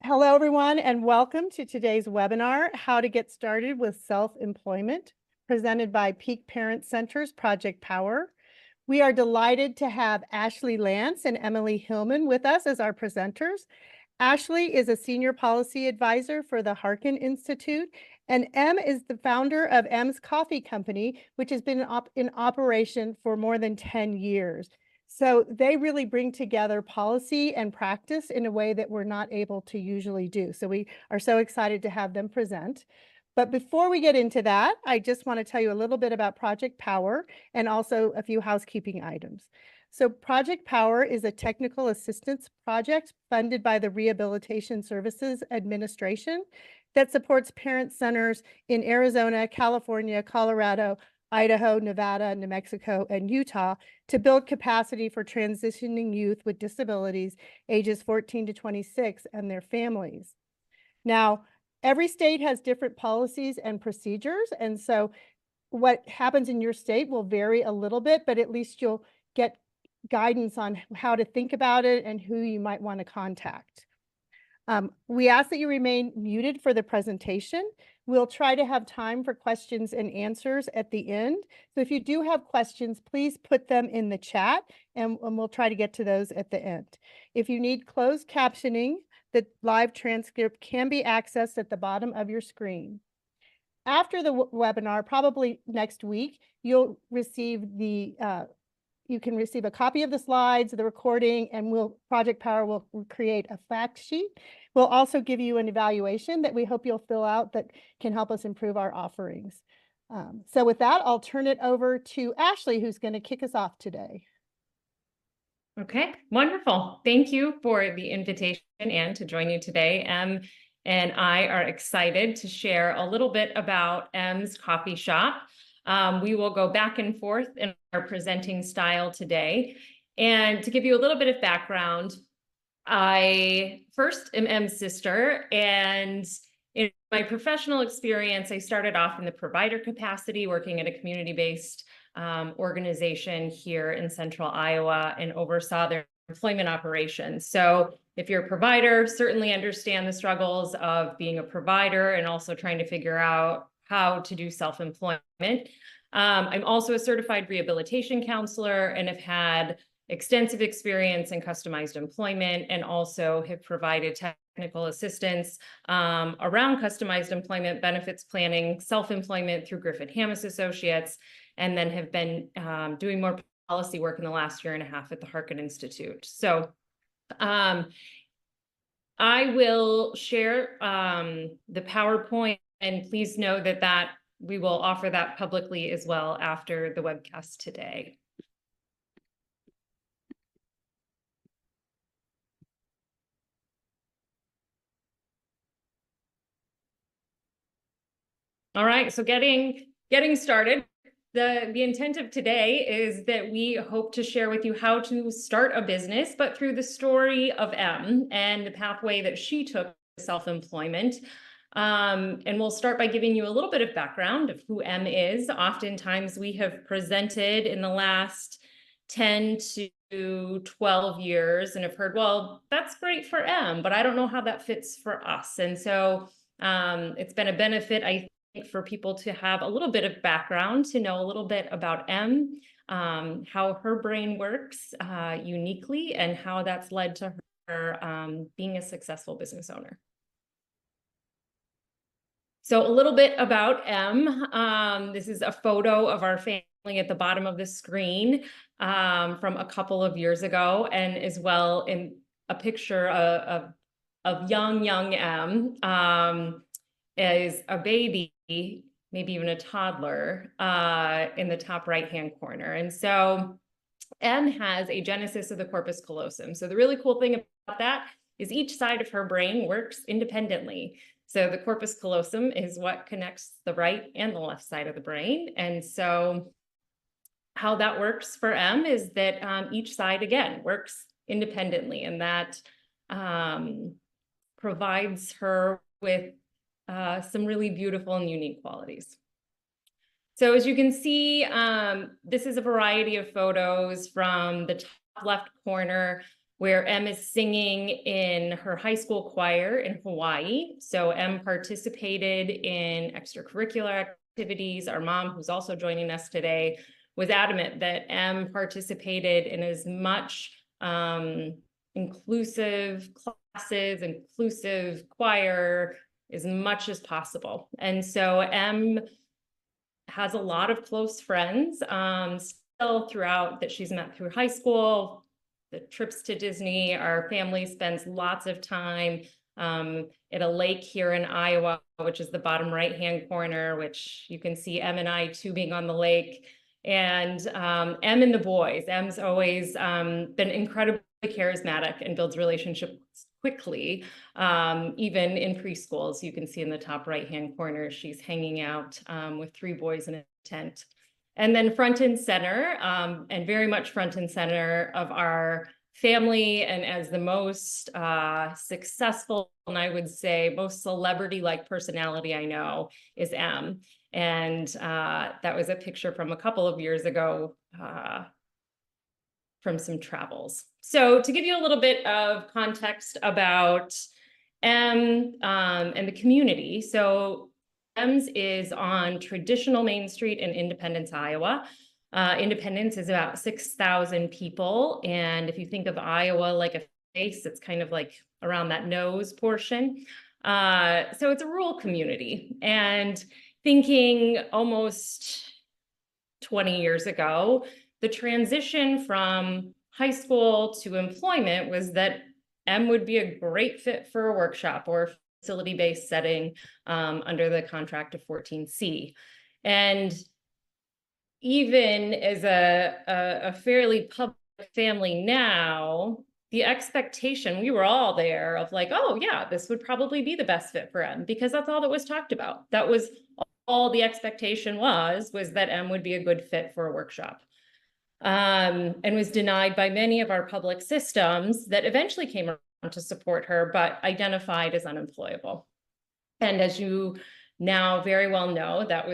Hello, everyone, and welcome to today's webinar, How to Get Started with Self-Employment, presented by Peak Parent Center's Project Power. We are delighted to have Ashlea Lantz and Emily Hillman with us as our presenters. Ashlea is a senior policy advisor for the Harkin Institute, and Em is the founder of Em's Coffee Company, which has been in operation for more than 10 years. So they really bring together policy and practice in a way that we're not able to usually do. So we are so excited to have them present. But before we get into that, I just want to tell you a little bit about Project Power and also a few housekeeping items. So Project Power is a technical assistance project funded by the Rehabilitation Services Administration that supports parent centers in Arizona, California, Colorado, Idaho, Nevada, New Mexico, and Utah to build capacity for transitioning youth with disabilities ages 14 to 26 and their families. Now, every state has different policies and procedures, and so what happens in your state will vary a little bit, but at least you'll get guidance on how to think about it and who you might want to contact. We ask that you remain muted for the presentation. We'll try to have time for questions and answers at the end. So if you do have questions, please put them in the chat and we'll try to get to those at the end. If you need closed captioning, the live transcript can be accessed at the bottom of your screen. After the webinar, probably next week, you'll receive you can receive a copy of the slides, the recording, and Project Power will create a fact sheet. We'll also give you an evaluation that we hope you'll fill out that can help us improve our offerings. So with that, I'll turn it over to Ashlea, who's going to kick us off today. Okay, wonderful. Thank you for the invitation and to join you today. Em and I are excited to share a little bit about Em's Coffee Shop. We will go back and forth in our presenting style today. And to give you a little bit of background, I first am Em's sister, and in my professional experience, I started off in the provider capacity, working at a community-based organization here in central Iowa and oversaw their employment operations. So if you're a provider, certainly understand the struggles of being a provider and also trying to figure out how to do self-employment. I'm also a certified rehabilitation counselor and have had extensive experience in customized employment and also have provided technical assistance around customized employment, benefits planning, self-employment through Griffith Hammis Associates, and then have been doing more policy work in the last year and a half at the Harkin Institute. So I will share the PowerPoint, and please know that we will offer that publicly as well after the webcast today. All right, so getting started. The intent of today is that we hope to share with you how to start a business, but through the story of Em and the pathway that she took to self-employment. And we'll start by giving you a little bit of background of who Em is. Oftentimes we have presented in the last 10 to 12 years and have heard, well, that's great for Em, but I don't know how that fits for us. And so it's been a benefit, I think, for people to have a little bit of background, to know a little bit about Em, how her brain works uniquely, and how that's led to her being a successful business owner. So a little bit about Em. This is a photo of our family at the bottom of the screen from a couple of years ago, and as well in a picture of young Em as a baby, maybe even a toddler, in the top right-hand corner. And so Em has a genesis of the corpus callosum. So the really cool thing about that is each side of her brain works independently. So the corpus callosum is what connects the right and the left side of the brain. And so how that works for Em is that each side, again, works independently, and that provides her with some really beautiful and unique qualities. So as you can see, this is a variety of photos from the top left corner. where Em is singing in her high school choir in Hawaii. So Em participated in extracurricular activities. Our mom, who's also joining us today, was adamant that Em participated in as much inclusive classes, inclusive choir, as much as possible. And so Em has a lot of close friends still throughout that she's met through high school, the trips to Disney. Our family spends lots of time at a lake here in Iowa, which is the bottom right-hand corner, which you can see Em and I tubing on the lake. And Em and the boys. Em's always been incredibly charismatic and builds relationships quickly, even in preschools. You can see in the top right-hand corner, she's hanging out with 3 boys in a tent. And then front and center, and very much front and center of our family, and as the most successful, and I would say most celebrity-like personality I know, is Em. And that was a picture from a couple of years ago from some travels. So to give you a little bit of context about Em and the community. So Em's is on traditional Main Street in Independence, Iowa. Independence is about 6,000 people. And if you think of Iowa like a face, it's kind of like around that nose portion. So it's a rural community. And thinking almost 20 years ago, the transition from high school to employment was that Em would be a great fit for a workshop or facility-based setting under the contract of 14C. And even as a fairly public family now, the expectation, we were all there of like, oh yeah, this would probably be the best fit for Em, because that's all that was talked about. That was all the expectation was that Em would be a good fit for a workshop. And was denied by many of our public systems that eventually came around to support her, but identified as unemployable. And as you now very well know, that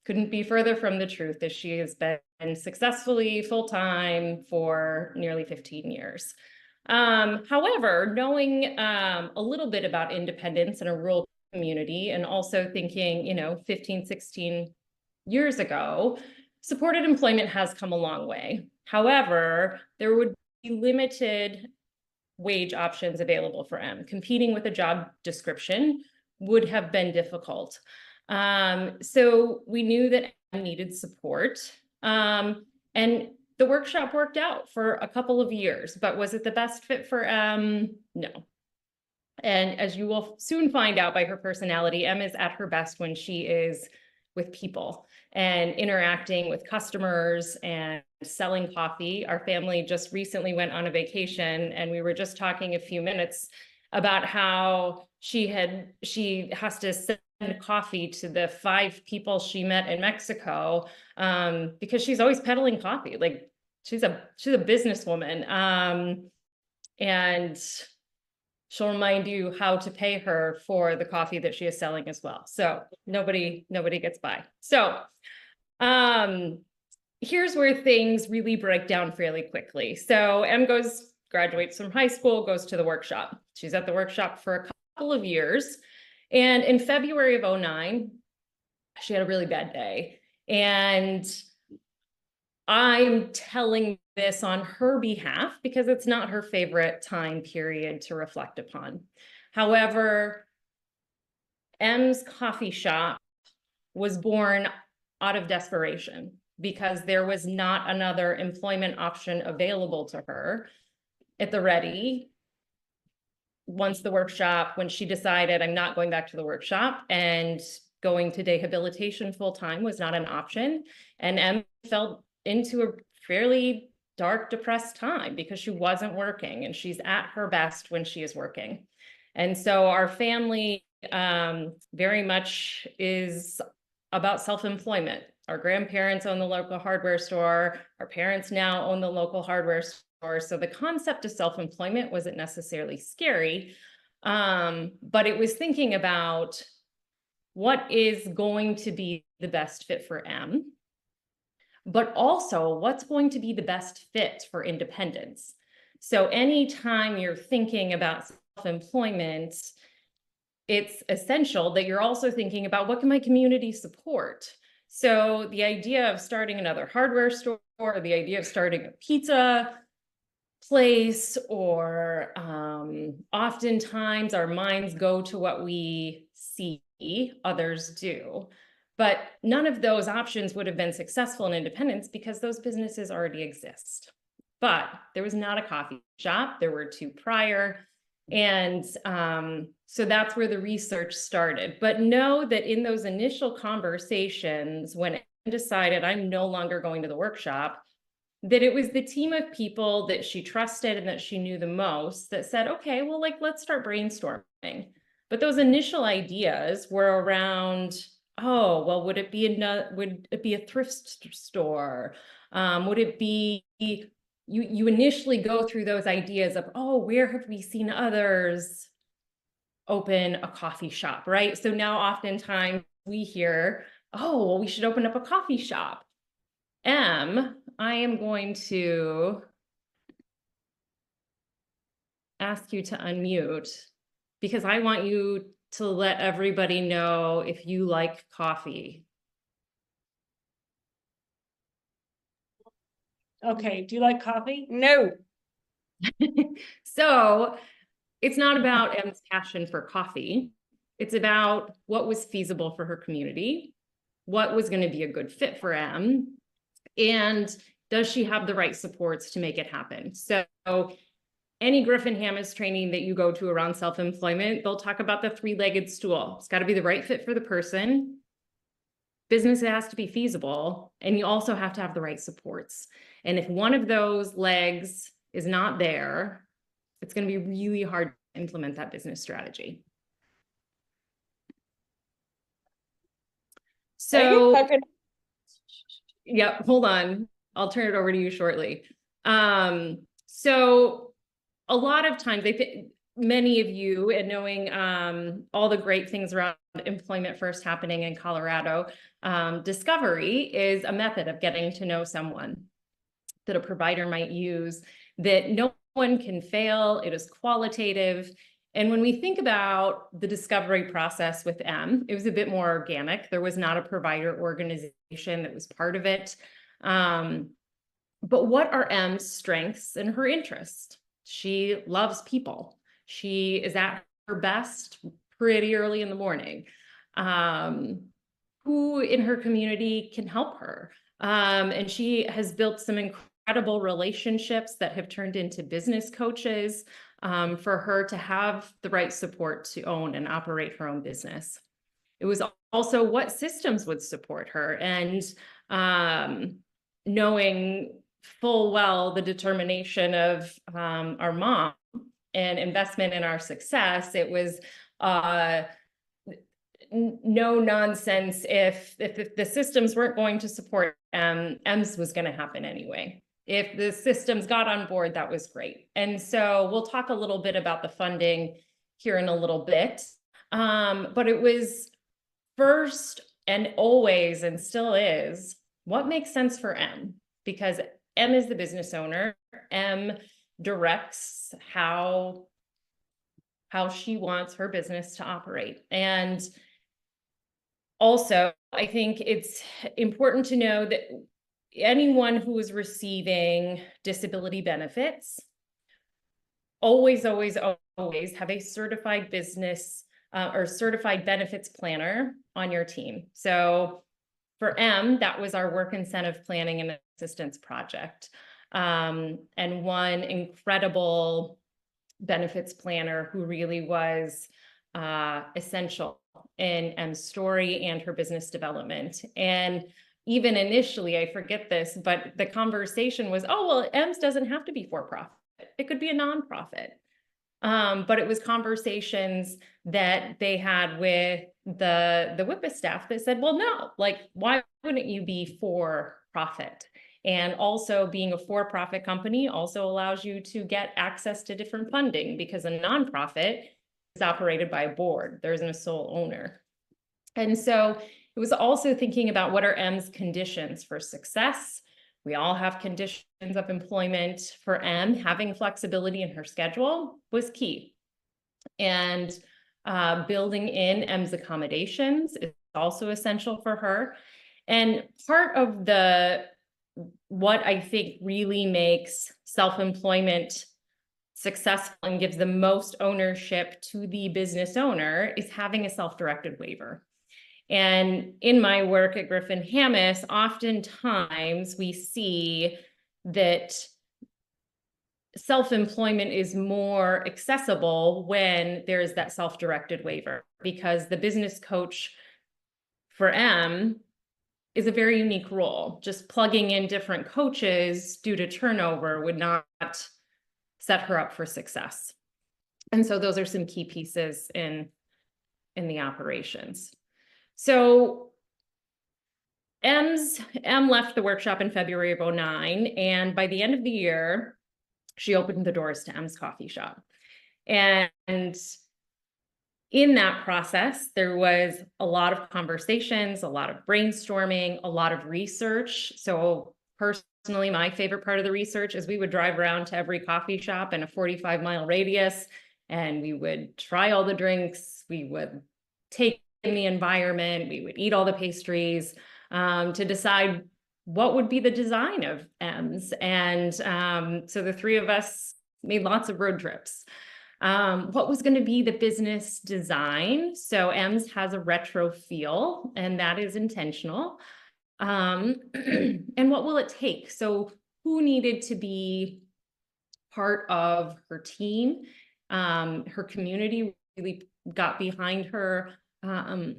couldn't be further from the truth, as she has been successfully full-time for nearly 15 years. However, knowing a little bit about independence in a rural community, and also thinking, 15, 16 years ago, supported employment has come a long way. However, there would be limited wage options available for Em. Competing with a job description would have been difficult. So we knew that Em needed support. And the workshop worked out for a couple of years, but was it the best fit for Em? No. And as you will soon find out by her personality, Em is at her best when she is with people and interacting with customers and selling coffee. Our family just recently went on a vacation, and we were just talking a few minutes about how she has to send coffee to the 5 people she met in Mexico, because she's always peddling coffee. Like she's a businesswoman, and she'll remind you how to pay her for the coffee that she is selling as well. So nobody gets by. So here's where things really break down fairly quickly. So Em graduates from high school, goes to the workshop. She's at the workshop for a couple of years. And in February of 2009, she had a really bad day. And I'm telling this on her behalf because it's not her favorite time period to reflect upon. However, Em's coffee shop was born out of desperation because there was not another employment option available to her at the ready. Once the workshop, when she decided I'm not going back to the workshop, and going to rehabilitation full-time was not an option. And Em fell into a fairly dark, depressed time because she wasn't working, and she's at her best when she is working. And so our family very much is about self-employment. Our grandparents own the local hardware store. Our parents now own the local hardware store. So the concept of self-employment wasn't necessarily scary, but it was thinking about what is going to be the best fit for Em, but also what's going to be the best fit for independence. So anytime you're thinking about self-employment, it's essential that you're also thinking about what can my community support? So the idea of starting another hardware store, or the idea of starting a pizza place, or oftentimes our minds go to what we see others do. But none of those options would have been successful in independence because those businesses already exist. But there was not a coffee shop. There were two prior. And so that's where the research started. But know that in those initial conversations, when I decided I'm no longer going to the workshop, that it was the team of people that she trusted and that she knew the most that said, okay, well, like, let's start brainstorming. But those initial ideas were around, oh, well, would it be a thrift store? Would it be, you initially go through those ideas of, oh, where have we seen others open a coffee shop, right? So now oftentimes we hear, oh, well, we should open up a coffee shop. I am going to ask you to unmute because I want you to let everybody know if you like coffee. Okay, do you like coffee? No. So it's not about Em's passion for coffee. It's about what was feasible for her community, what was going to be a good fit for Em, and does she have the right supports to make it happen? So any Griffin Hammes training that you go to around self-employment, they'll talk about the three-legged stool. It's got to be the right fit for the person. Business has to be feasible, and you also have to have the right supports. And if one of those legs is not there, it's going to be really hard to implement that business strategy. So, yep, hold on. I'll turn it over to you shortly. So a lot of times, many of you, and knowing all the great things around employment first happening in Colorado, discovery is a method of getting to know someone that a provider might use, that no one can fail. It is qualitative. And when we think about the discovery process with Em, it was a bit more organic. There was not a provider organization that was part of it. But what are Em's strengths and her interests? She loves people. She is at her best pretty early in the morning. Who in her community can help her? And she has built some incredible relationships that have turned into business coaches for her to have the right support to own and operate her own business. It was also what systems would support her, and knowing full well the determination of our mom and investment in our success. It was no nonsense. If the systems weren't going to support Em's was going to happen anyway. If the systems got on board, that was great. And so we'll talk a little bit about the funding here in a little bit. But it was first and always, and still is, what makes sense for Em? Because Em is the business owner. Em directs how she wants her business to operate. And also, I think it's important to know that anyone who is receiving disability benefits always have a certified business or certified benefits planner on your team. So for Em, that was our work incentive planning and assistance project. And one incredible benefits planner who really was essential in Em's story and her business development. And even initially, I forget this, but the conversation was, oh, well, Em's doesn't have to be for-profit. It could be a nonprofit. But it was conversations that they had with the WIPA staff that said, well, no, like, why wouldn't you be for profit? And also being a for-profit company also allows you to get access to different funding, because a nonprofit is operated by a board. There isn't a sole owner. And so it was also thinking about what are Em's conditions for success, We all have conditions of employment. For Em, having flexibility in her schedule was key. And building in Em's accommodations is also essential for her. And part of what I think really makes self-employment successful and gives the most ownership to the business owner is having a self-directed waiver. And in my work at Griffin Hammis, oftentimes we see that self-employment is more accessible when there is that self-directed waiver, because the business coach for Em is a very unique role. Just plugging in different coaches due to turnover would not set her up for success. And so those are some key pieces in the operations. So Em left the workshop in February of 2009, and by the end of the year, she opened the doors to Em's Coffee Shop. And in that process, there was a lot of conversations, a lot of brainstorming, a lot of research. So personally, my favorite part of the research is we would drive around to every coffee shop in a 45-mile radius, and we would try all the drinks. We would take in the environment. We would eat all the pastries to decide what would be the design of Em's. And so the three of us made lots of road trips. What was going to be the business design? So Em's has a retro feel, and that is intentional. And what will it take? So who needed to be part of her team? Her community really got behind her. Our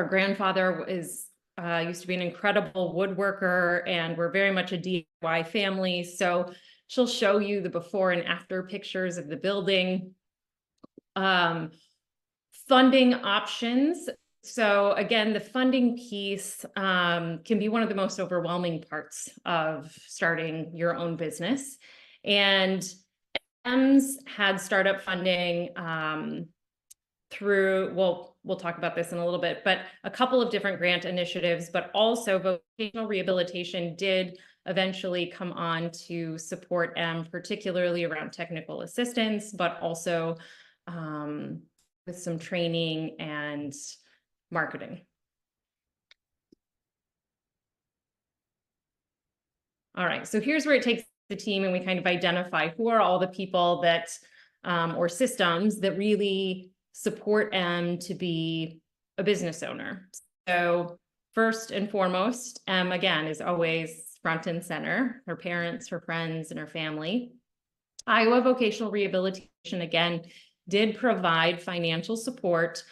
grandfather used to be an incredible woodworker, and we're very much a DIY family. So she'll show you the before and after pictures of the building. Funding options. So again, the funding piece can be one of the most overwhelming parts of starting your own business. And Em's had startup funding through, we'll talk about this in a little bit, but a couple of different grant initiatives, but also vocational rehabilitation did eventually come on to support Em, particularly around technical assistance, but also with some training and marketing. All right, so here's where it takes the team, and we kind of identify who are all the people that, or systems that really support Em to be a business owner. So first and foremost, Em, again, is always front and center, her parents, her friends, and her family. Iowa Vocational Rehabilitation, again, did provide financial support.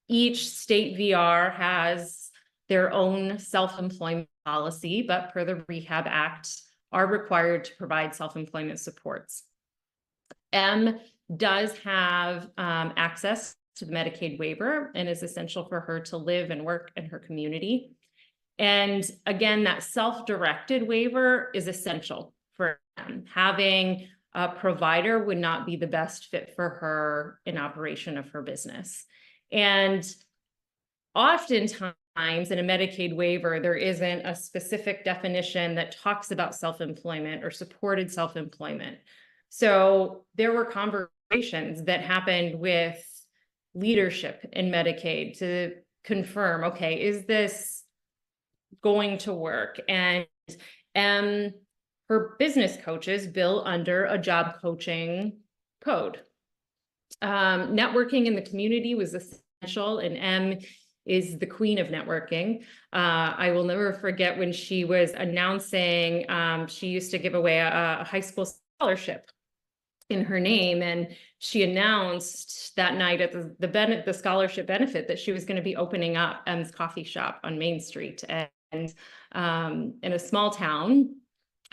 Each state VR has their own self-employment policy, but per the Rehab Act, are required to provide self-employment supports. Em does have access to the Medicaid waiver and is essential for her to live and work in her community. And again, that self-directed waiver is essential for Em. Having a provider would not be the best fit for her in operation of her business. And oftentimes in a Medicaid waiver, there isn't a specific definition that talks about self-employment or supported self-employment. So there were conversations that happened with leadership in Medicaid to confirm, okay, is this going to work? And her business coaches bill under a job coaching code. Networking in the community was essential, and Em is the queen of networking. I will never forget when she was announcing, she used to give away a high school scholarship in her name, and she announced that night at the scholarship benefit that she was going to be opening up Em's Coffee Shop on Main Street. And in a small town,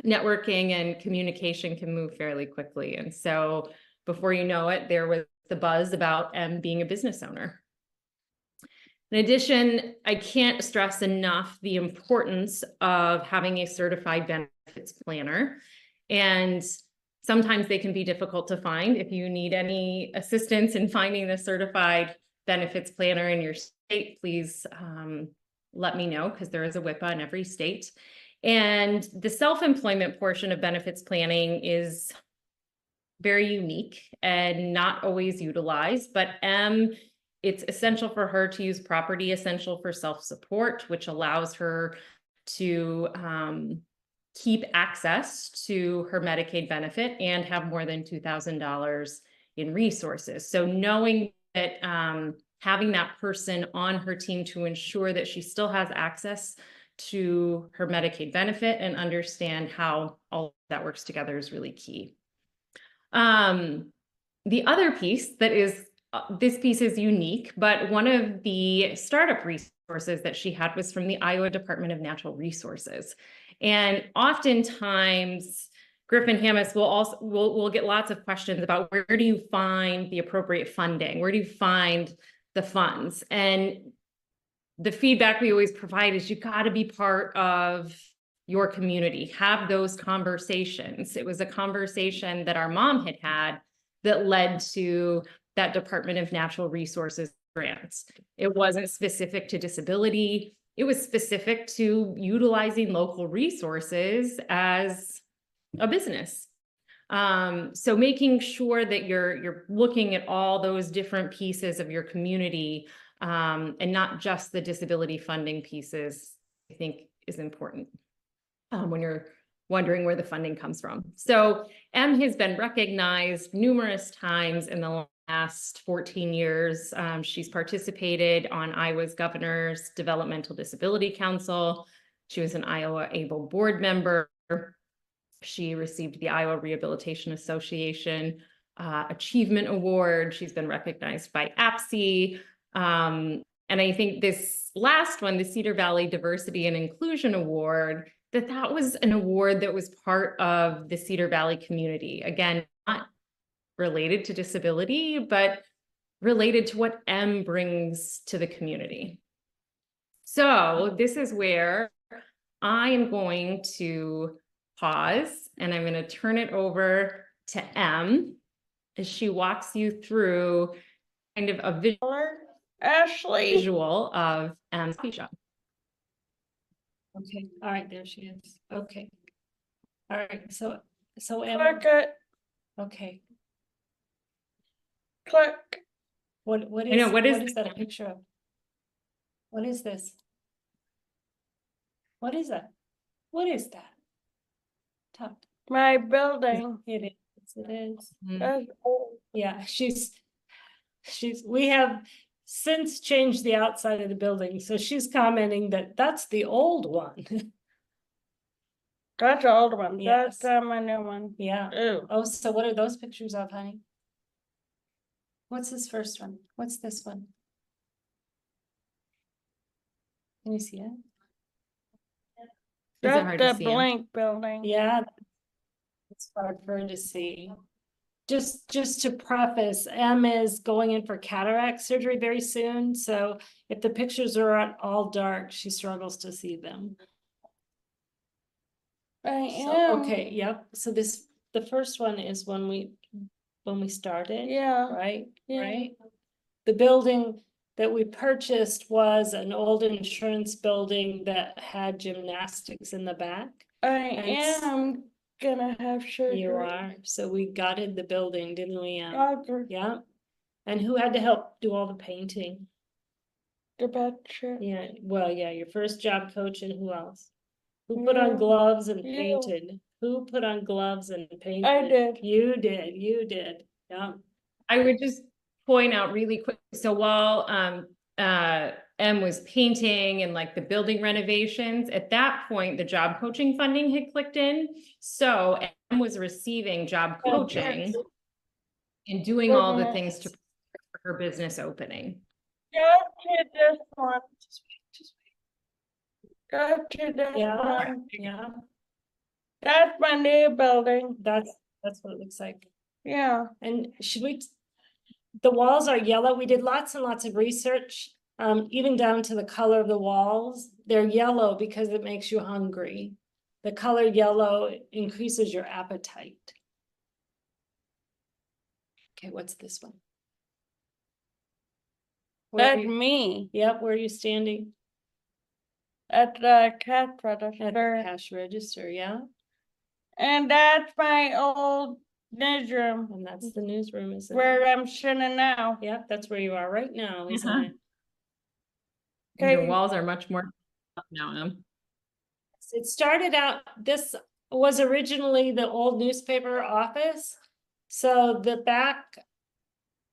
networking and communication can move fairly quickly. And so before you know it, there was the buzz about Em being a business owner. In addition, I can't stress enough the importance of having a certified benefits planner. And sometimes they can be difficult to find. If you need any assistance in finding the certified benefits planner in your state, please let me know, because there is a WIPA in every state. And the self-employment portion of benefits planning is very unique and not always utilized, but it's essential for her to use property essential for self-support, which allows her to keep access to her Medicaid benefit and have more than $2,000 in resources. So knowing that having that person on her team to ensure that she still has access to her Medicaid benefit and understand how all that works together is really key. The other piece that is, this piece is unique, but one of the startup resources that she had was from the Iowa Department of Natural Resources. And oftentimes, Griffin Hammis will get lots of questions about where do you find the appropriate funding? Where do you find the funds? And the feedback we always provide is you got to be part of your community, have those conversations. It was a conversation that our mom had that led to that Department of Natural Resources grants. It wasn't specific to disability. It was specific to utilizing local resources as a business. So making sure that you're looking at all those different pieces of your community, and not just the disability funding pieces, I think is important when you're wondering where the funding comes from. So Em has been recognized numerous times in the last 14 years. She's participated on Iowa's Governor's Developmental Disability Council. She was an Iowa ABLE board member. She received the Iowa Rehabilitation Association Achievement Award. She's been recognized by APSI. And I think this last one, the Cedar Valley Diversity and Inclusion Award, that was an award that was part of the Cedar Valley community. Again, not related to disability, but related to what Em brings to the community. So this is where I am going to pause and I'm going to turn it over to Em as she walks you through kind of a visual of Em's coffee shop. Okay, all right, there she is. Okay. All right, so Em, Click it, okay, click. what I know, is, what what is is that a picture of? What is this? What is that? What is that? Talk. My building. It is, it is. That's old. Yeah, we have since changed the outside of the building, so she's commenting that that's the old one. That's the old one. Yes. That's my new one. Yeah. Ew. Oh, so what are those pictures of, honey? What's this first one? What's this one? Can you see it? Is it That's hard to the see 'em? blank building. Yeah. It's hard for her to see. Just to preface, Em is going in for cataract surgery very soon, so if the pictures are all dark, she struggles to see them. I So, am. okay, yep, so the first one is when we started. Yeah. Right, Yeah. right? The building that we purchased was an old insurance building that had gymnastics in the back. I It's- am gonna have surgery. You are, so we gutted the building, didn't we? Doctor, Yeah, and who had to help do all the painting? the betcha. Yeah, well, yeah, your first job coach and who else? Who put on You. gloves and You. painted? Who put on gloves and painted? I did. You did, yeah. I would just point out really quick. So while Em was painting and like the building renovations, at that point, the job coaching funding had clicked in. So Em was receiving job Oh, coaching yes. and doing all the Goodness. things to prepare for her business opening. Gotcha this one. Gotcha this Yeah. one. Yeah, That's my new building. that's what it looks like. Yeah. And the walls are yellow. We did lots and lots of research, even down to the color of the walls. They're yellow because it makes you hungry. The color yellow increases your appetite. Okay, what's this one? Where are That's you- me. Yep, where are you standing? at the cash at the register. cash register, yeah? And that's my old newsroom And that's the newsroom, isn't it? where I'm sitting now. Yeah, that's where you are right now, isn't Uh-huh. it? And your Okay. walls are much more up now, It started out, this was originally the old newspaper office. So the back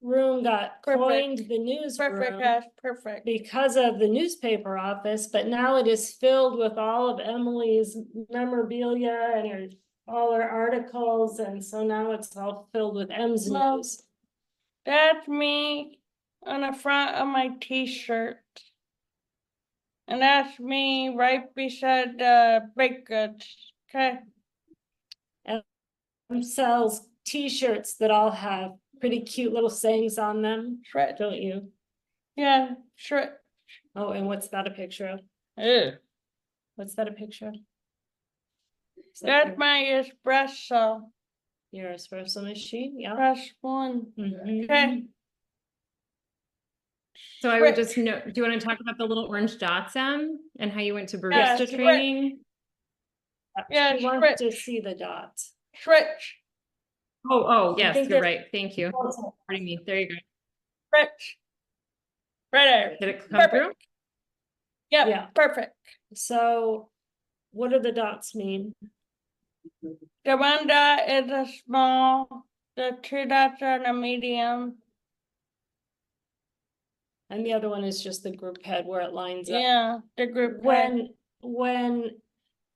room got Perfect. coined the Perfect, newsroom Ash, perfect. because of the newspaper office, but now it is filled with all of Emily's memorabilia and all her articles, and so now it's all filled with M's Well, news. That's me on the front of my t-shirt. And that's me right beside the baked goods. Okay. Sells T-shirts that all have pretty cute little sayings on them, Shred. don't you? Yeah, shred. Oh, and what's that a picture of? Ew. What's that a picture of? Is that That's my espresso. your espresso machine? Yeah. Press one. Mhm. Okay. So I would Switch. just know, do you want to talk about the little orange dots, and how you went to Yeah, barista switch. training? Yeah, She wants to switch. see the dots. Switch. Oh, I yes, think you're there's- right. Thank you. Pardon me. There you go. Switch. Right there. Did it come through? Yep, Yeah. perfect. So what do the dots mean? The one dot is a small, the two dots are the medium. And the other one is just the group head where it lines up. Yeah, the group head. When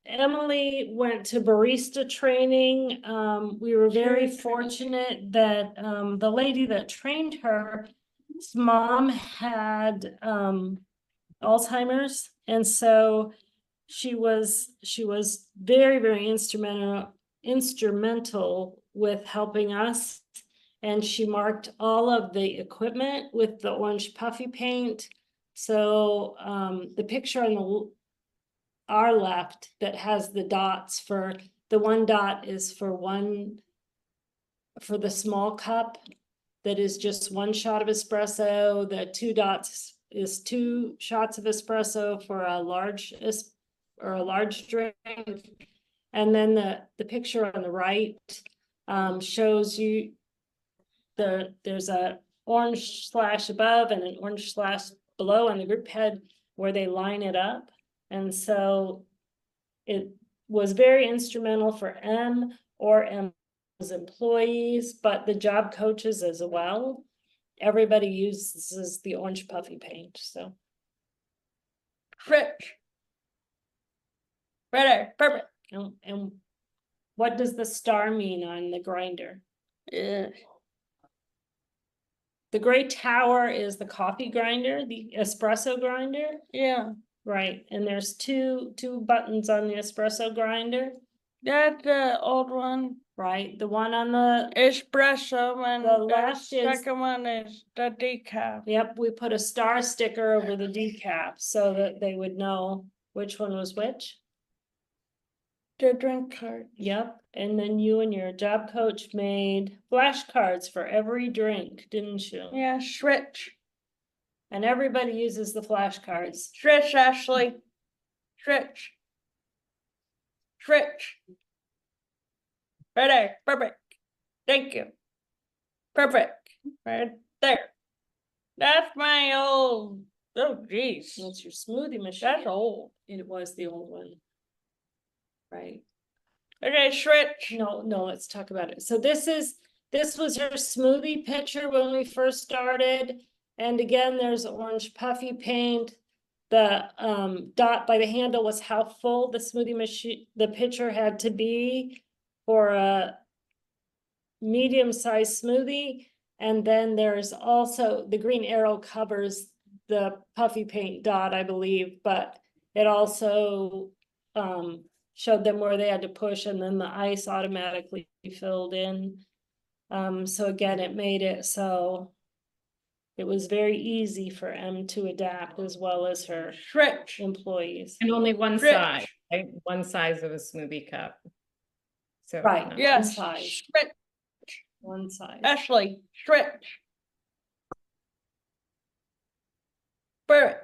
Emily went to barista training, we were very fortunate that the lady that trained her, his mom had Alzheimer's, and so she was very, very instrumental with helping us. And she marked all of the equipment with the orange puffy paint. So the picture on the our left that has the dots for, the one dot is for the small cup that is just one shot of espresso. The two dots is 2 shots of espresso for a large drink. And then the picture on the right shows you there's a orange slash above and an orange slash below on the group head where they line it up. And so it was very instrumental for M's employees, but the job coaches as well. Everybody uses the orange puffy paint, so. Switch. Right there, perfect. And what does the star mean on the grinder? Yeah. The gray tower is the coffee grinder, the espresso grinder. Yeah, Right, and there's two buttons on the espresso grinder, that's the old one. right? The one on the, Espresso and The the left is- second one is the decaf. yep, we put a star sticker over the decaf so that they would know which one was which. The drink card. Yep, and then you and your job coach made flashcards for every drink, didn't you? Yeah, switch. And everybody uses the flashcards. Switch, Ashley. Switch. Switch. Right there, perfect. Thank you. Perfect. Right there. That's my old, oh geez, That's your smoothie machine. that's old. It was the old one. Right. Okay, switch. No, let's talk about it. So this was her smoothie pitcher when we first started. And again, there's orange puffy paint. The dot by the handle was how full the smoothie machine, the pitcher had to be for a medium-sized smoothie. And then there's also the green arrow covers the puffy paint dot, I believe, but it also showed them where they had to push, and then the ice automatically filled in. So again, it made it so it was very easy for Em to adapt as well as her Switch. employees. And only one Rich. size, right? One size of a smoothie cup. So. Right. not- Yes. size. Switch. One size. Ashley, switch. Perfect.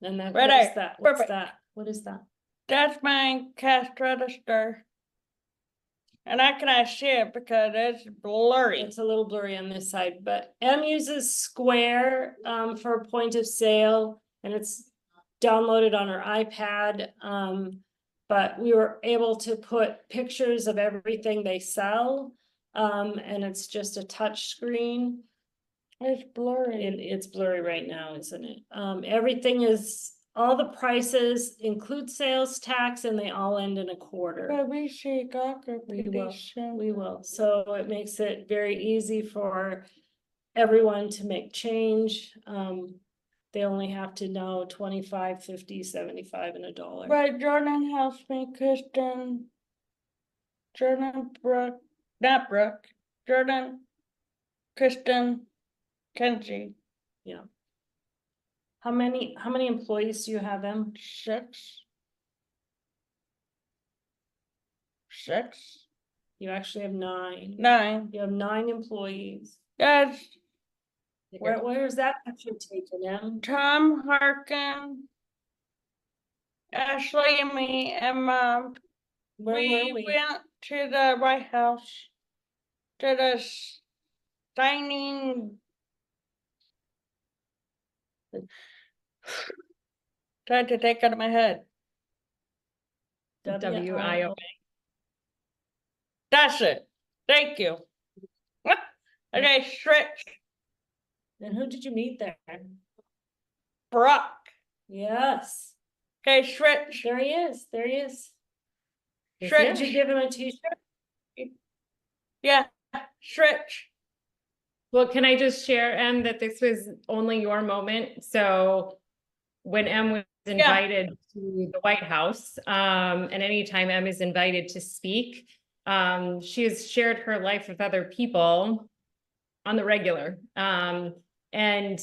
And that, Right what is there. that? What's Perfect. that? What is that? That's my cash register. And I cannot see it because it's blurry. It's a little blurry on this side, but M uses Square for point of sale, and it's downloaded on her iPad. But we were able to put pictures of everything they sell. And it's just a touch screen. It's blurry. It's blurry right now, isn't it? Everything is, all the prices include sales tax, and they all end in a quarter. But we see Gawker We pretty will, soon. we will. So it makes it very easy for everyone to make change. They only have to know 25, 50, 75, and $1. But Jordan helps me, Kristen. Jordan, Brooke, not Brooke, Jordan, Kristen, Kenzie, Yeah. How many employees do you have, Em? 6. 6, You actually have 9. 9. You have 9 employees. That's Where is that picture taken, Em? Tom, Harkin, Ashlea, and me, and Mom. Where We were we? went to the White House, to the signing. Tried to take it out of my head. WIO. That's it. Thank you. Okay, stretch. And who did you meet there? Brock. Yes, Okay, stretch. there he is, there he is. Is Did he? you give him a t-shirt? Yeah, stretch. Well, can I just share, Em, that this was only your moment? So when Em was invited to the White House, and anytime Em is invited to speak, she has shared her life with other people on the regular. And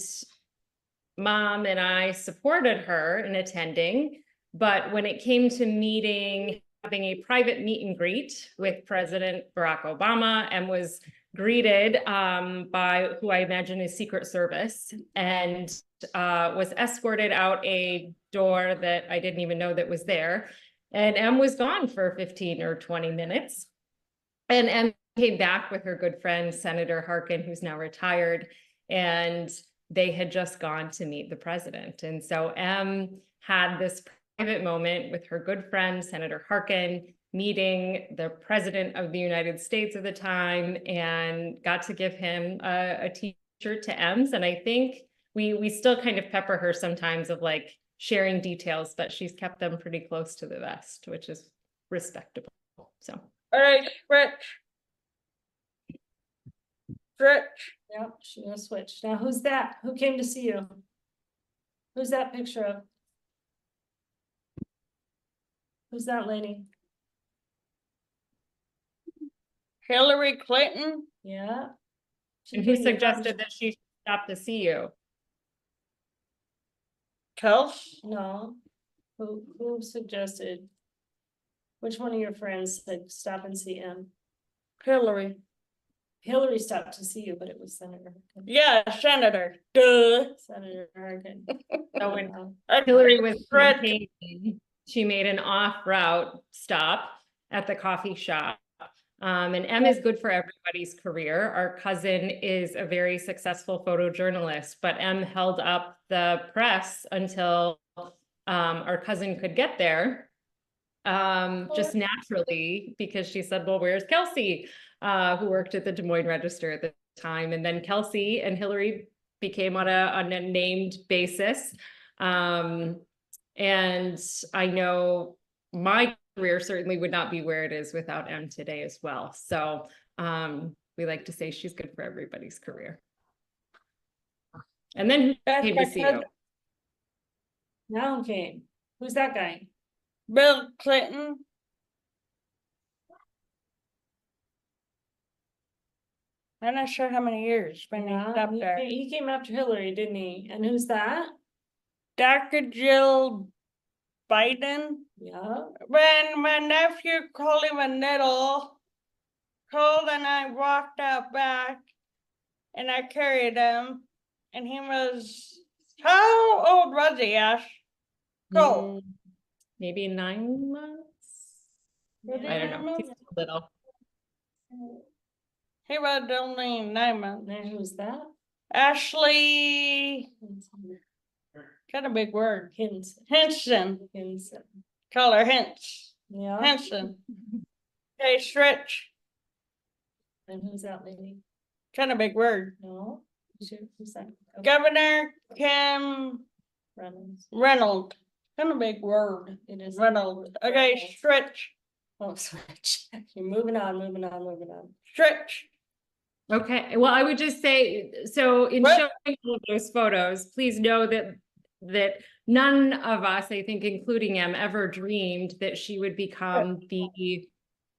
Mom and I supported her in attending, but when it came to having a private meet and greet with President Barack Obama, and was greeted by who I imagine is Secret Service, and was escorted out a door that I didn't even know that was there. And Em was gone for 15 or 20 minutes. And Em came back with her good friend, Senator Harkin, who's now retired, and they had just gone to meet the president. And so Em had this private moment with her good friend, Senator Harkin, meeting the president of the United States at the time, and got to give him a t-shirt to Em's. And I think we still kind of pepper her sometimes of like sharing details, but she's kept them pretty close to the vest, which is respectable. So. All right, stretch. Stretch. Yep, she's gonna switch. Now, who's that? Who came to see you? Who's that picture of? Who's that lady? Hillary Clinton. Yeah. And who suggested that she should stop to see you? Kels. No. Who suggested? Which one of your friends said stop and see Em? Hillary. Hillary stopped to see you, but it was Senator Harkin. Yeah, Senator. Duh. Senator Harkin. So when Wow. Hillary was Stretch. campaigning, she made an off-route stop at the coffee shop. And Em is good for everybody's career. Our cousin is a very successful photojournalist, but Em held up the press until our cousin could get there. Just naturally, because she said, well, where's Kelsey? Who worked at the Des Moines Register at the time. And then Kelsey and Hillary became on a named basis. And I know my career certainly would not be where it is without Em today as well. So we like to say she's good for everybody's career. And then who That's came my to see cousin. you? Now who came? Who's that guy? Bill Clinton. I'm not sure how many years when he Yeah, stopped there. he came after Hillary, didn't he? And who's that? Dr. Jill Biden. Yeah. When my nephew called him a needle, Cole and I walked out back and I carried him. And he was, how old was he, Ash? Go. Maybe 9 months. I don't know. He's still little. He was only 9 months. Now who's that? Ashley, kind of big word. Hinson. Henson. Hinson. Call her Hens. Yeah. Henson. Okay, stretch. And who's that lady? Kind of big word. No. Who's that? Oh, Governor Kim Reynolds. Reynolds. Kind of big word. It is. Reynolds. Okay, stretch. Oh, switch. You're moving on, moving on, moving on. Stretch. Okay, well, I would just say, so in What? showing all of those photos, please know that none of us, I think, including Em, ever dreamed that she would become the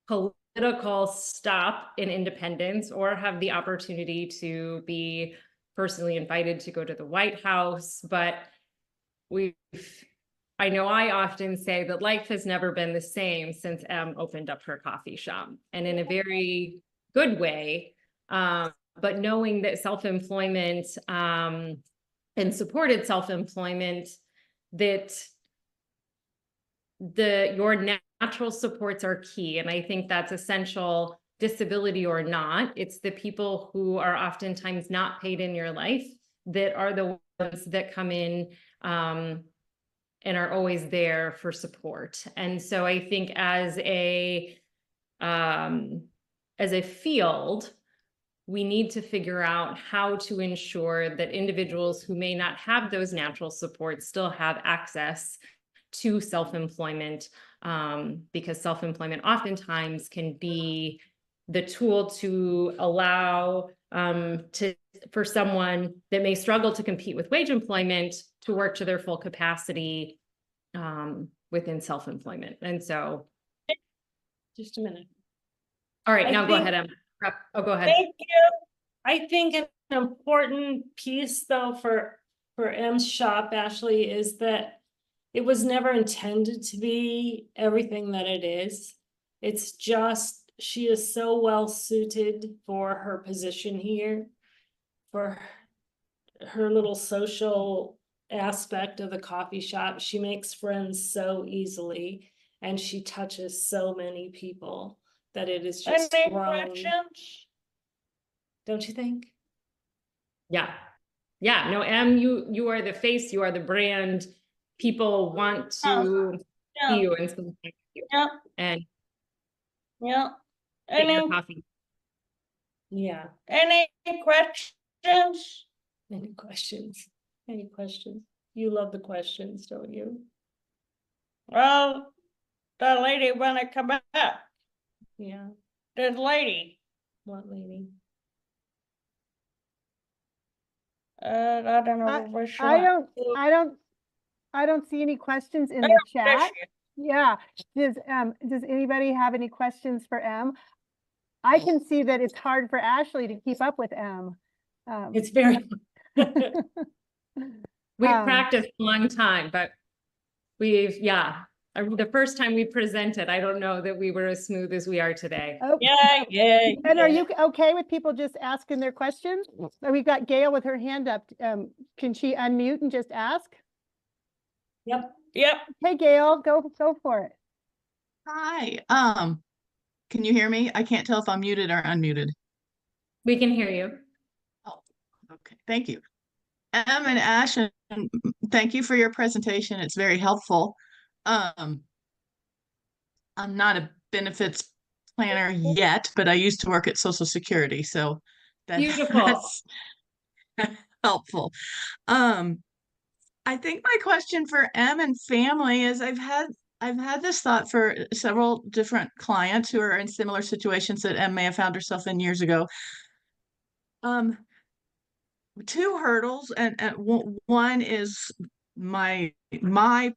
political stop in independence or have the opportunity to be personally invited to go to the White House. But I know I often say that life has never been the same since Em opened up her coffee shop, and in a very good way. But knowing that self-employment and supported self-employment, that your natural supports are key. And I think that's essential, disability or not. It's the people who are oftentimes not paid in your life that are the ones that come in and are always there for support. And so I think as a field, we need to figure out how to ensure that individuals who may not have those natural supports still have access to self-employment, because self-employment oftentimes can be the tool to allow for someone that may struggle to compete with wage employment to work to their full capacity within self-employment. And so, Just a minute. all right, I now go think- ahead, Em. Oh, go ahead. Thank you. I think an important piece though for M's shop, Ashley, is that it was never intended to be everything that it is. It's just, she is so well suited for her position here, for her little social aspect of the coffee shop. She makes friends so easily and she touches so many people that it is just Any grown. questions? Don't you think? Yeah. Yeah. No, Em, you are the face, you are the brand. People want to see Yeah, you and spend time with you yeah, and yeah. get your Any, coffee. Yeah. any questions? Any questions? Any questions? You love the questions, don't you? Well, the lady wanna come back, Yeah. this lady, What lady? I don't know which one. I don't see any questions in Oh, the there chat. she is. Yeah, does anybody have any questions for Em? I can see that it's hard for Ashley to keep up with Em. It's very. We've Um, practiced a long time, but the first time we presented, I don't know that we were as smooth as we are today. oh, Yeah. and are you okay with people just asking their questions? We've got Gail with her hand up. Can she unmute and just ask? Yep. Yep, Hey, Gail, go for it. Hi, can you hear me? I can't tell if I'm muted or unmuted. We can hear you. Oh, okay, thank you. Em and Ash, and thank you for your presentation. It's very helpful. I'm not a benefits planner yet, but I used to work at Social Security, so Beautiful. that's helpful. I think my question for Em and family is I've had this thought for several different clients who are in similar situations that Em may have found herself in years ago. Two hurdles, and one is my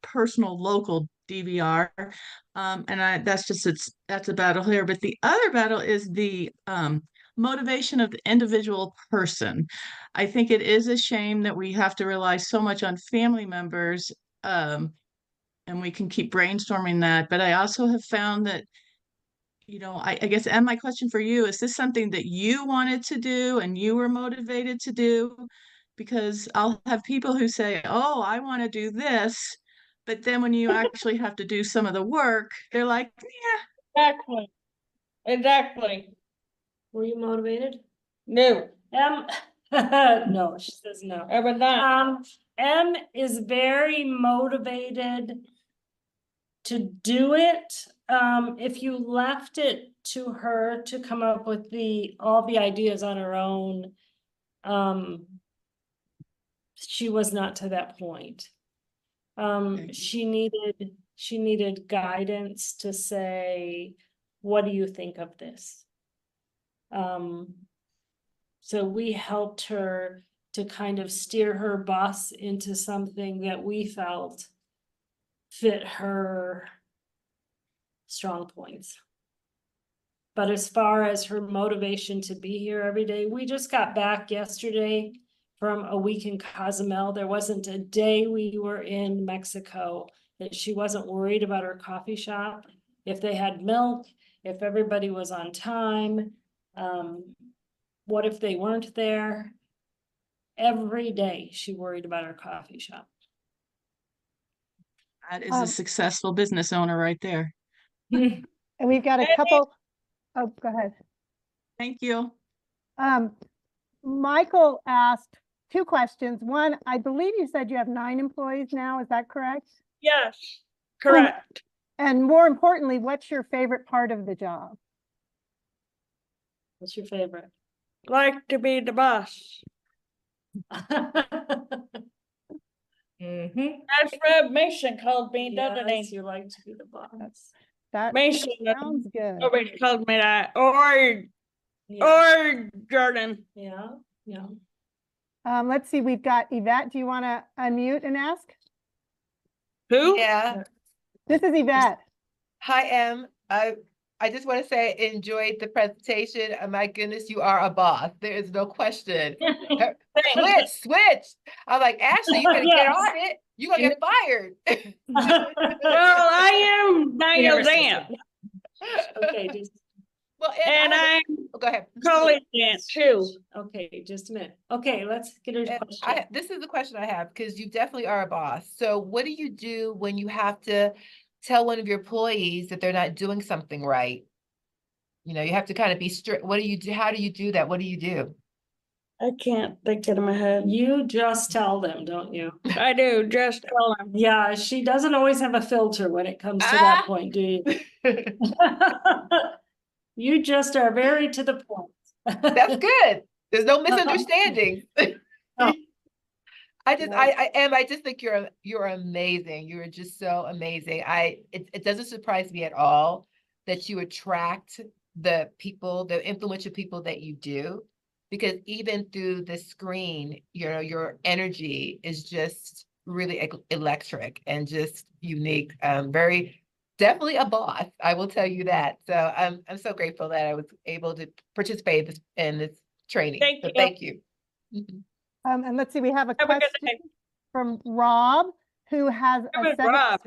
personal local DVR, and that's a battle here. But the other battle is the motivation of the individual person. I think it is a shame that we have to rely so much on family members, and we can keep brainstorming that. But I also have found that, I guess, and my question for you, is this something that you wanted to do and you were motivated to do? Because I'll have people who say, oh, I want to do this, but then when you actually have to do some of the work, they're like, yeah. Exactly. Exactly. Were you motivated? No, No, she says no. I was not. M is very motivated to do it. If you left it to her to come up with all the ideas on her own, she was not to that point. Okay. She needed guidance to say, what do you think of this? So we helped her to kind of steer her bus into something that we felt fit her strong points. But as far as her motivation to be here every day, we just got back yesterday from a week in Cozumel. There wasn't a day we were in Mexico that she wasn't worried about her coffee shop, if they had milk, if everybody was on time, what if they weren't there? Every day she worried about her coffee shop. That is a successful business owner right there. And we've got a couple, oh, go ahead. Thank you. Michael asked 2 questions. One, I believe you said you have 9 employees now, is that correct? Yes, correct. And more importantly, what's your favorite part of the job? What's your favorite? Like to be the boss. That's what Mason called me, doesn't Yes, he? you like to be the boss. That Mason sounds good. always called me that, or Yeah, Jordan. yeah, yeah. Let's see, we've got Yvette. Do you want to unmute and ask? Who? Yeah. This is Yvette. Hi, Em. I just want to say I enjoyed the presentation. My goodness, you are a boss. There is no question. Switch. I'm like, Ashley, you better get on it. You're gonna get fired. Well, I am Niall's aunt, Okay, just, Well, and I'm go ahead. college aunt too. okay, just a minute. Okay, let's get her And question. this is the question I have, because you definitely are a boss. So what do you do when you have to tell one of your employees that they're not doing something right? You know, you have to kind of be strict. What do you do? How do you do that? What do you do? I can't think it in my head. You just tell them, don't you? I do, just tell them. Yeah, she doesn't always have a filter when it comes to that Ah! point, do you? You just are very to the point. That's good. There's no misunderstanding. No. I just think you're amazing. You're just so amazing. It doesn't surprise me at all that you attract the people, the influential people that you do, because even through the screen, your energy is just really electric and just unique. Definitely a boss. I will tell you that. So I'm so grateful that I was able to participate in this training. Thank So you. thank you. Mhm. And let's see, we have a Have a good question day. from Rob, who has Who is Rob?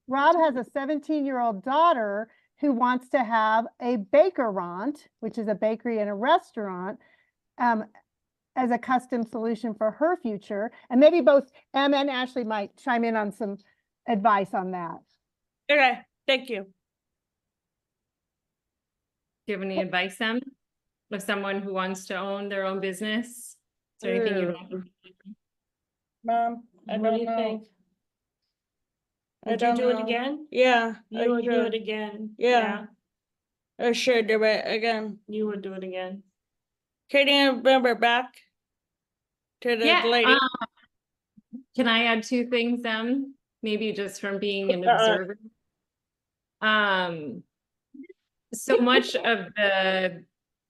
Rob has a 17-year-old daughter who wants to have a bakerant, which is a bakery and a restaurant, as a custom solution for her future. And maybe both Em and Ashley might chime in on some advice on that. Okay, thank you. Do you have any advice, Em, of someone who wants to own their own business? Is there anything you want? Mom, I What do don't you know. think? I Would you don't do it know. again? Yeah, You would do should. it again. Yeah. I should do it again. You would do it again. Can you remember back to the Yeah, lady? can I add 2 things, maybe just from being an Uh-uh. observer? So much of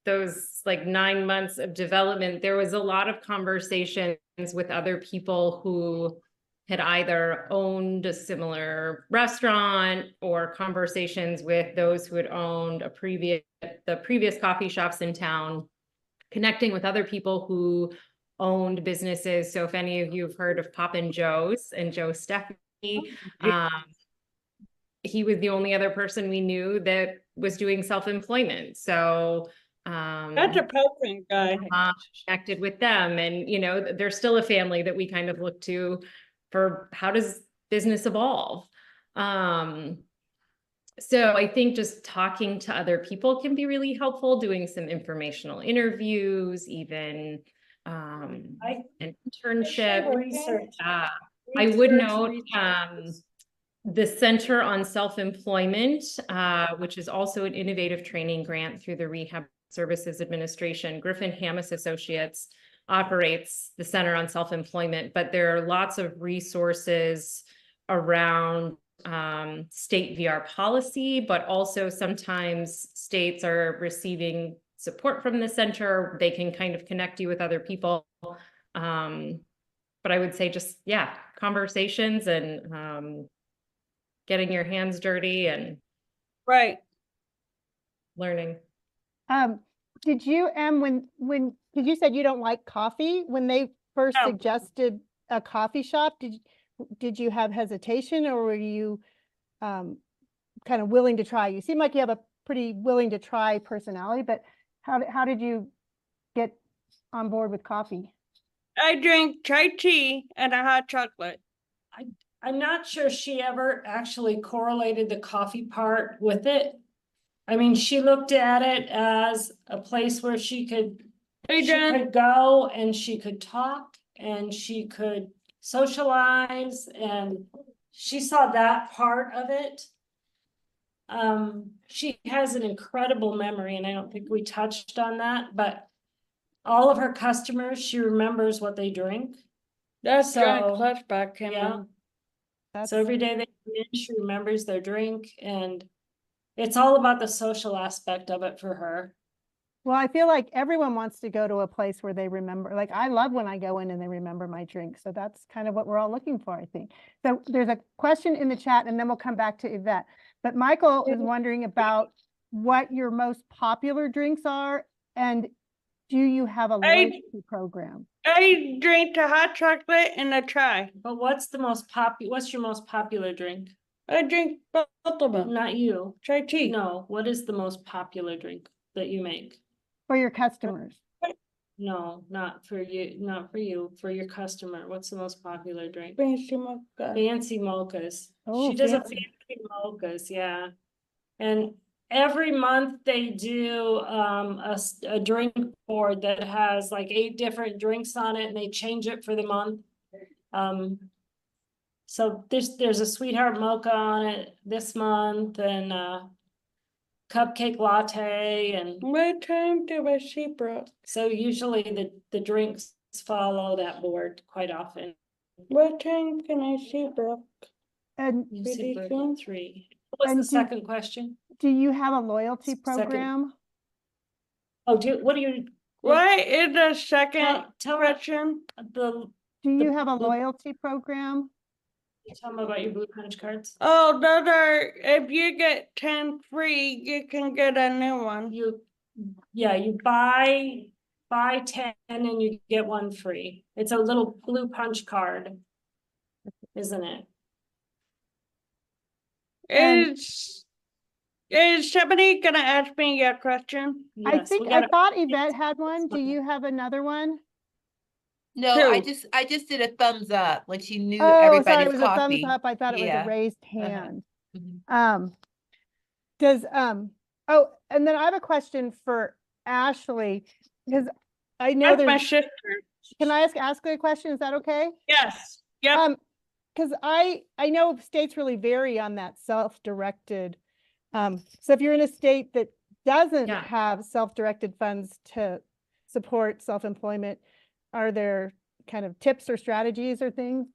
those like 9 months of development, there was a lot of conversations with other people who had either owned a similar restaurant, or conversations with those who had owned the previous coffee shops in town, connecting with other people who owned businesses. So if any of you have heard of Poppin' Joe's and Joe Stephanie, he was the only other person we knew that was doing self-employment. So That's a poking guy. connected with them, and they're still a family that we kind of look to for how does business evolve. So I think just talking to other people can be really helpful, doing some informational interviews, even an internship. Research. I would Research, note research. the Center on Self-Employment, which is also an innovative training grant through the Rehab Services Administration. Griffin Hammis Associates operates the Center on Self-Employment, but there are lots of resources around state VR policy, but also sometimes states are receiving support from the center. They can kind of connect you with other people. But I would say just, yeah, conversations and getting your hands dirty and Right. learning. Did you, when, because you said you don't like coffee, when they first No. suggested a coffee shop, did you have hesitation, or were you kind of willing to try? You seem like you have a pretty willing to try personality, but how did you get on board with coffee? I drink chai tea and a hot chocolate. I'm not sure she ever actually correlated the coffee part with it. I mean, she looked at it as a place where she could go and she could talk and she could socialize, and she saw that part of it. She has an incredible memory, and I don't think we touched on that, but all of her customers, she remembers what they drink. That's John So, Clutchback came yeah. in. So every day they come in, she remembers their drink, and it's all about the social aspect of it for her. Well, I feel like everyone wants to go to a place where they remember, like I love when I go in and they remember my drink. So that's kind of what we're all looking for, I think. So there's a question in the chat and then we'll come back to Yvette. But Michael is wondering about what your most popular drinks are, and do you have a loyalty program? I drink the hot chocolate and a chai. But what's your most popular drink? I drink both of them. Not you. Chai tea. No, what is the most popular drink that you make? For your customers? No, not for you, for your customer. What's the most popular drink? Fancy mocha. Fancy mochas. Oh, She does a fancy. fancy mochas, yeah. And every month they do a drink board that has like 8 different drinks on it, and they change it for the month. So there's a sweetheart mocha on it this month, and cupcake latte, and What time do I see Brooke? so usually the drinks follow that board quite often. What time can I see Brooke? And You Pretty see Brooke soon. at 3. What was And the second question? do you have a loyalty Second. program? Oh, what do you? What is the second Tell me question? Do you have a blue- loyalty program? Tell me about your blue punch cards. Oh, those are, if you get 10 free, you can get a new one. You buy 10 and you get 1 free. It's a little blue punch card, isn't it? And- Is somebody gonna ask me a question? I Yes, think, we I gotta- thought Yvette had one. Do you have another one? No, Two. I just did a thumbs up when she knew Oh, sorry, it everybody's was a thumbs coffee. up. I thought it was a Yeah. raised Uh-huh. hand. Mhm. Does, oh, and then I have a question for Ashley, because I know That's my there's, sister. can I ask a question? Is that okay? Yes, yep. Because I know states really vary on that self-directed. So if you're in a state that doesn't Yeah. have self-directed funds to support self-employment, are there kind of tips or strategies or things?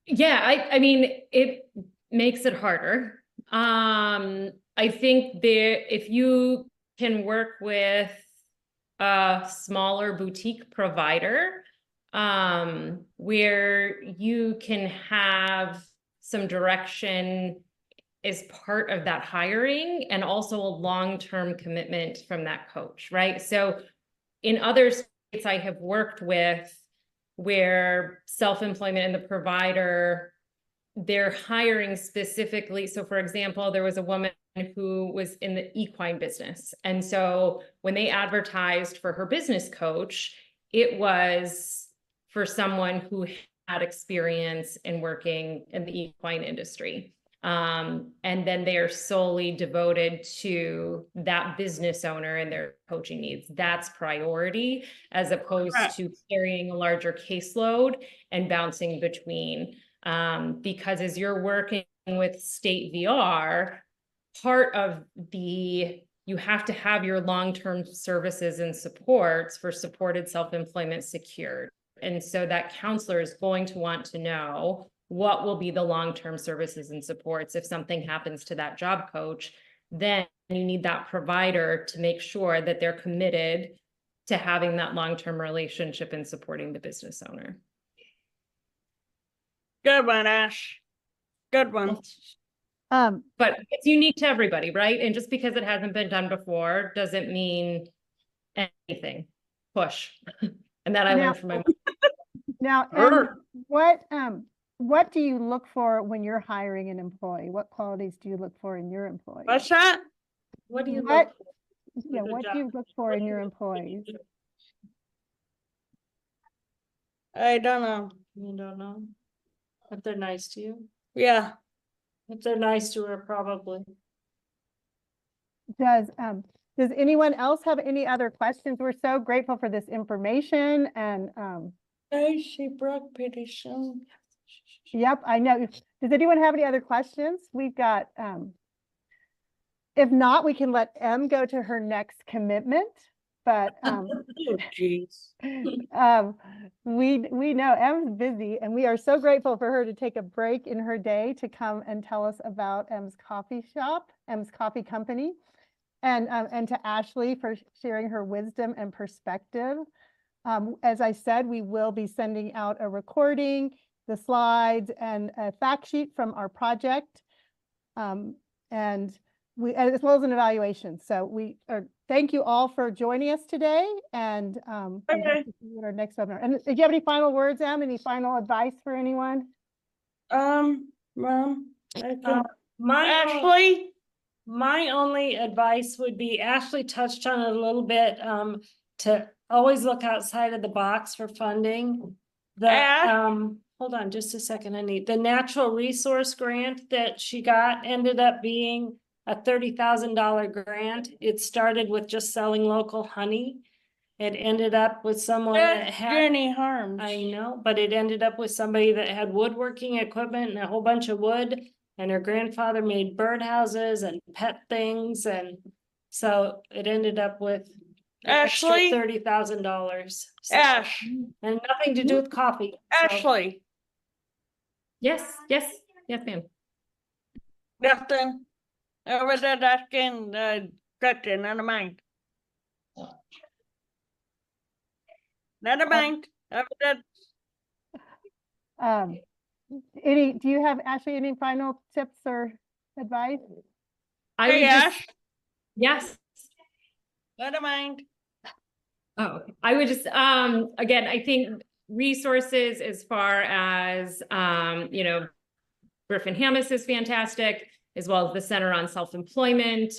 Yeah, I mean, it makes it harder. I think if you can work with a smaller boutique provider, where you can have some direction as part of that hiring, and also a long-term commitment from that coach, right? So in other states I have worked with, where self-employment and the provider, they're hiring specifically. So for example, there was a woman who was in the equine business. And so when they advertised for her business coach, it was for someone who had experience in working in the equine industry. And then they are solely devoted to that business owner and their coaching needs. That's priority, as opposed Correct. to carrying a larger caseload and bouncing between. Because as you're working with state VR, part of you have to have your long-term services and supports for supported self-employment secured. And so that counselor is going to want to know what will be the long-term services and supports. If something happens to that job coach, then you need that provider to make sure that they're committed to having that long-term relationship and supporting the business owner. Good one, Ash. Good one. But it's unique to everybody, right? And just because it hasn't been done before doesn't mean anything. Push. And that I Now- learned from my mom. Now, what do you look for when you're hiring an employee? What qualities do you look for in your employees? What's that? What do you What- look for? Yeah, the what job? do you look for in your employees? I don't know. You don't know? If they're nice to you? Yeah. If they're nice to her, probably. Does anyone else have any other questions? We're so grateful for this information and, I see Brooke pretty soon. yep, I know. Does anyone have any other questions? We've got, if not, we can let Em go to her next commitment, but, Oh, jeez. we know Em's busy and we are so grateful for her to take a break in her day to come and tell us about Em's coffee shop, Em's coffee company, and to Ashley for sharing her wisdom and perspective. As I said, we will be sending out a recording, the slides, and a fact sheet from our project, and as well as an evaluation. So thank you all for joining us today, and we hope Okay. to see you at our next webinar. And do you have any final words, Em? Any final advice for anyone? Mom, I can. My Ashley, only advice would be, Ashley touched on it a little bit, to always look outside of the box for funding. Hold on just a second, I need, the natural resource grant that she got ended up being a $30,000 grant. It started with just selling local honey. It ended up with someone that that's had. Jenny Harms. I know, but it ended up with somebody that had woodworking equipment and a whole bunch of wood. And her grandfather made birdhouses and pet things, and so it ended up with Ashley? $30,000. Ash, And nothing to do with coffee. so- Ashley, Yes, ma'am. nothing. I was just asking the question, never mind. Never mind. I was just Do you have, Ashley, any final tips or advice? I Hey, would just, Ash, yes. never mind. Oh, I would just, again, I think resources as far as, Griffin Hammis is fantastic, as well as the Center on Self-Employment.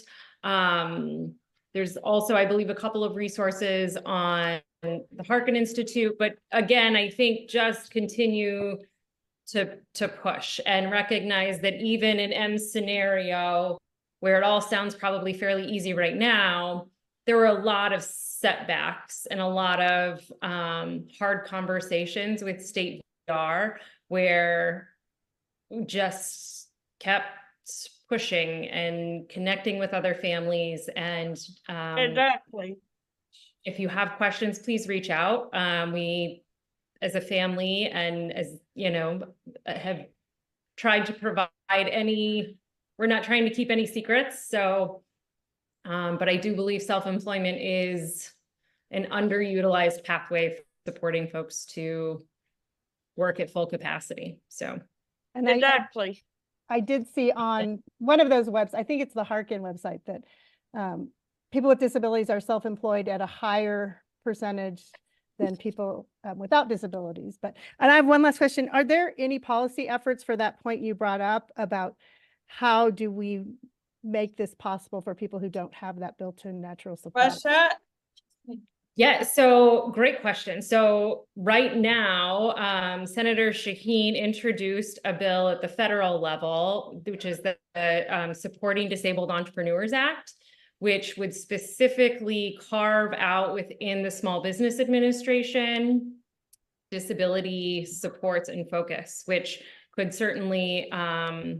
There's also, I believe, a couple of resources on the Harkin Institute, but again, I think just continue to push and recognize that even in M's scenario, where it all sounds probably fairly easy right now, there were a lot of setbacks and a lot of hard conversations with state VR where we just kept pushing and connecting with other families. And Exactly. if you have questions, please reach out. We, as a family and as, have tried to provide we're not trying to keep any secrets. So, but I do believe self-employment is an underutilized pathway for supporting folks to work at full capacity. So. And Exactly. I did see on one of those websites, I think it's the Harkin website, that people with disabilities are self-employed at a higher percentage than people without disabilities. And I have one last question. Are there any policy efforts for that point you brought up about how do we make this possible for people who don't have that built-in natural support? What's that? Yeah, so great question. So right now, Senator Shaheen introduced a bill at the federal level, which is the Supporting Disabled Entrepreneurs Act, which would specifically carve out within the Small Business Administration disability supports and focus, which could certainly, I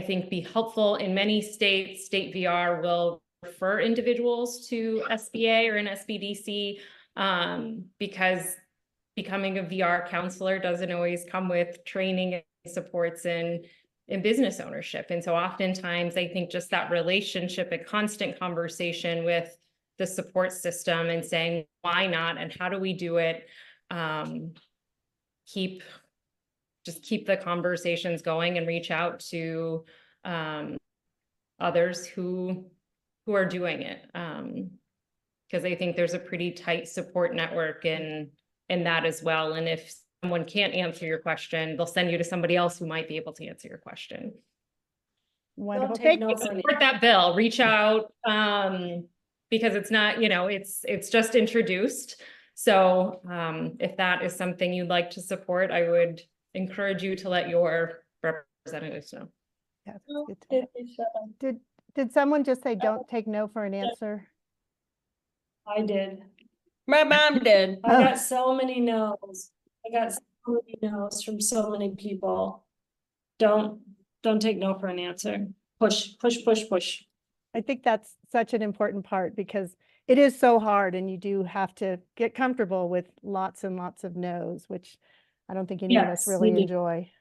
think, be helpful in many states. State VR will refer individuals to SBA or an SBDC because becoming a VR counselor doesn't always come with training and supports in business ownership. And so oftentimes I think just that relationship and constant conversation with the support system and saying, why not? And how do we do it? Keep the conversations going and reach out to others who are doing it. Because I think there's a pretty tight support network in that as well. And if someone can't answer your question, they'll send you to somebody else who might be able to answer your question. Wonderful. take Thank no you. for an Support that bill, reach out, because it's not, it's just introduced. So if that is something you'd like to support, I would encourage you to let your representatives know. Yeah, that's good to know. Did someone just say don't take no for an answer? I did. My mom did. I Oh. got so many no's. I got so many no's from so many people. Don't take no for an answer. Push, push, push, push. I think that's such an important part because it is so hard and you do have to get comfortable with lots and lots of no's, which I don't think any of us Yes, really you do. enjoy.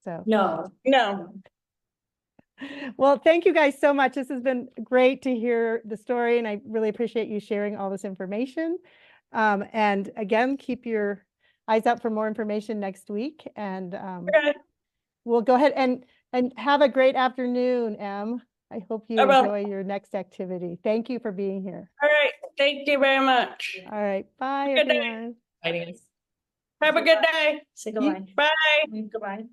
So, No. No. well, thank you guys so much. This has been great to hear the story and I really appreciate you sharing all this information. And again, keep your eyes out for more information next week and Okay. we'll go ahead and have a great afternoon, Em. I hope you I will. enjoy your next activity. Thank you for being here. All right. Thank you very much. All right, bye Good day. everyone. Fighting us. Have a good day. Say goodbye. Bye. Goodbye.